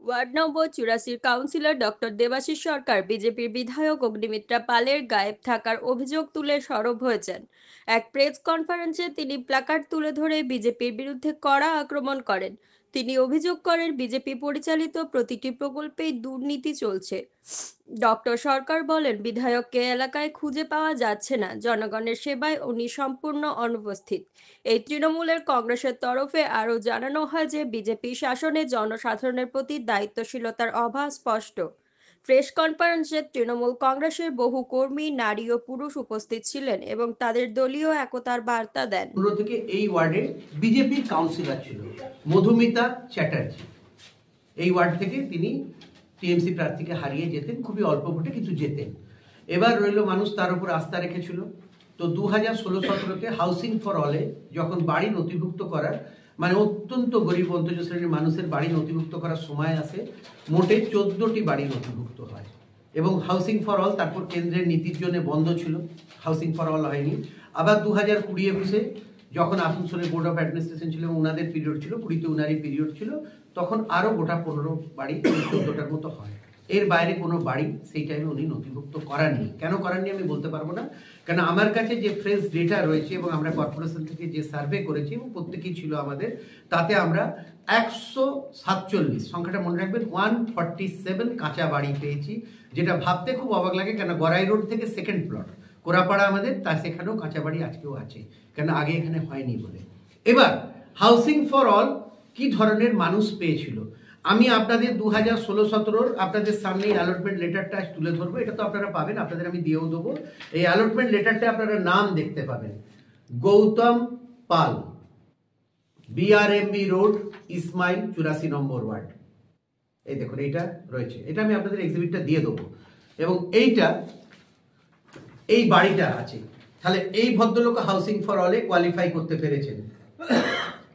Word নম্বর ৮৪ councillor doctor Debashis Sarkar বিজেপির বিধায়ক অগ্নিমিত্রা পালের গায়েব থাকার অভিযোগ তুলে সরব হয়েছেন। এক প্রেস কনফারেন্সে তিনি প্ল্যাকার্ড তুলে ধরে বিজেপির বিরুদ্ধে কড়া আক্রমণ করেন। তিনি অভিযোগ করেন বিজেপি পরিচালিত প্রতিটি প্রকল্পেই দুর্নীতি চলছে। ডক্টর সরকার বলেন বিধায়ককে এলাকায় খুঁজে পাওয়া যাচ্ছে না, জনগণের সেবায় উনি সম্পূর্ণ অনুপস্থিত। এই তৃণমূলের কংগ্রেসের তরফে আরও জানানো হয় যে বিজেপি শাসনে জনসাধারণের প্রতি দায়িত্বশীলতার অভাব স্পষ্ট। প্রেস কনফারেন্সে তৃণমূল কংগ্রেসের বহু কর্মী, নারী ও পুরুষ উপস্থিত ছিলেন এবং তাদের দলীয় একতার বার্তা দেন। থেকে এই ওয়ার্ডে বিজেপির কাউন্সিলর ছিল মধুমিতা চ্যাটার্জি। এই ওয়ার্ড থেকে তিনি টিএমসি প্রার্থীকে হারিয়ে যেতেন, খুবই অল্প ভোটে কিন্তু যেতেন। এবার রইল মানুষ তার উপর আস্থা রেখেছিল। তো 2016-17-তে হাউসিং ফর অলে যখন বাড়ি নথিভুক্ত করার মানে অত্যন্ত গরিব অন্তর্জ শ্রেণীর মানুষের বাড়ি নথিভুক্ত করার সময় আসে, মোটে 14টি বাড়ি নথিভুক্ত হয়। এবং হাউসিং ফর অল তারপর কেন্দ্রের নীতির জন্য বন্ধ ছিল, হাউসিং ফর অল হয়নি। আবার 2020-21-এ যখন আসানসোলের বোর্ড অফ অ্যাডমিনিস্ট্রেশন ছিল, ওনাদের পিরিয়ড ছিল, 20-তে ওনারই পিরিয়ড ছিল, তখন আরও গোটা 15 বাড়ি 14টার মতো হয়। এর বাইরে কোনো বাড়ি সেই টাইমে উনি নথিভুক্ত করাননি। কেন করাননি আমি বলতে পারবো না, কেন আমার কাছে যে ফ্রেশ ডেটা রয়েছে এবং আমরা কর্পোরেশন থেকে যে সার্ভে করেছি এবং প্রত্যেকেই ছিল আমাদের, তাতে আমরা 147, সংখ্যাটা মনে রাখবেন, 147 কাঁচা বাড়ি পেয়েছি, যেটা ভাবতে খুব অবাক লাগে। কেন গড়াই রোড থেকে সেকেন্ড প্লট কোরাপাড়া আমাদের, তা সেখানেও কাঁচা বাড়ি আজকেও আছে, কেন আগে এখানে হয়নি বলে। এবার হাউসিং ফর অল কি ধরনের মানুষ পেয়েছিল আমি আপনাদের 2016-17 আপনাদের সামনে অ্যালটমেন্ট লেটারটা তুলে ধরবো। এটা তো আপনারা পাবেন, আপনাদের আমি দিয়েও দেবো। এই অ্যালটমেন্ট লেটারটা আপনারা নাম দেখতে পাবেন, গৌতম পাল, বিআরএমবি রোড, ইসমাইল, 84 নম্বর ওয়ার্ড। এই দেখুন এইটা রয়েছে, এটা আমি আপনাদের এক্সিবিটটা দিয়ে দেবো। এবং এই বাড়িটা আছে। তাহলে এই ভদ্রলোক হাউসিং ফর অলে কোয়ালিফাই করতে পেরেছেন,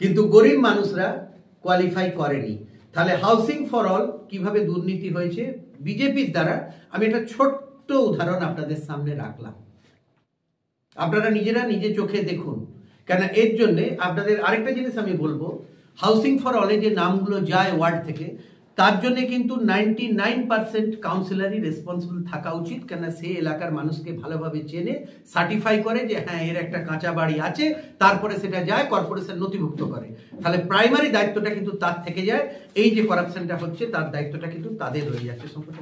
কিন্তু গরিব মানুষরা কোয়ালিফাই করেনি। তাহলে হাউসিং ফর অল কিভাবে দুর্নীতি হয়েছে বিজেপির দ্বারা, আমি একটা ছোট্ট উদাহরণ আপনাদের সামনে রাখলাম। আপনারা নিজেরা নিজে চোখে দেখুন। কেন এর জন্যে আপনাদের আরেকটা জিনিস আমি বলবো, হাউসিং ফর অলে যে নামগুলো যায় ওয়ার্ড থেকে, তার জন্য কিন্তু 99% কাউন্সিলরই রেসপন্সিবল থাকা উচিত। কেন সে এলাকার মানুষকে ভালোভাবে চেনে, সার্টিফাই করে যে হ্যাঁ এর একটা কাঁচা বাড়ি আছে, তারপরে সেটা যায় কর্পোরেশন নথিভুক্ত করে। তাহলে প্রাইমারি দায়িত্বটা কিন্তু তার থেকে যায়। এই যে করাপশনটা হচ্ছে তার দায়িত্বটা কিন্তু তাদের রয়ে যাচ্ছে সম্পূর্ণ।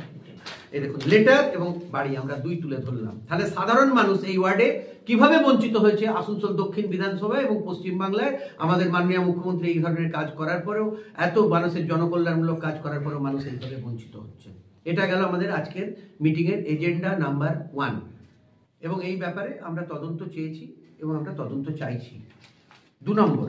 এই দেখুন লেটার এবং বাড়ি আমরা দুই তুলে ধরলাম। তাহলে সাধারণ মানুষ এই ওয়ার্ডে কিভাবে বঞ্চিত হয়েছে। আসানসোল দক্ষিণ বিধানসভায় এবং পশ্চিমবাংলায় আমাদের মাননীয় মুখ্যমন্ত্রী এই ধরনের কাজ করার পরেও, এত মানুষের জনকল্যাণমূলক কাজ করার পরেও মানুষ এইভাবে বঞ্চিত হচ্ছে। এটা গেল আমাদের আজকের মিটিংয়ের এজেন্ডা নাম্বার 1। এবং এই ব্যাপারে আমরা তদন্ত চেয়েছি এবং আমরা তদন্ত চাইছি। 2 নম্বর,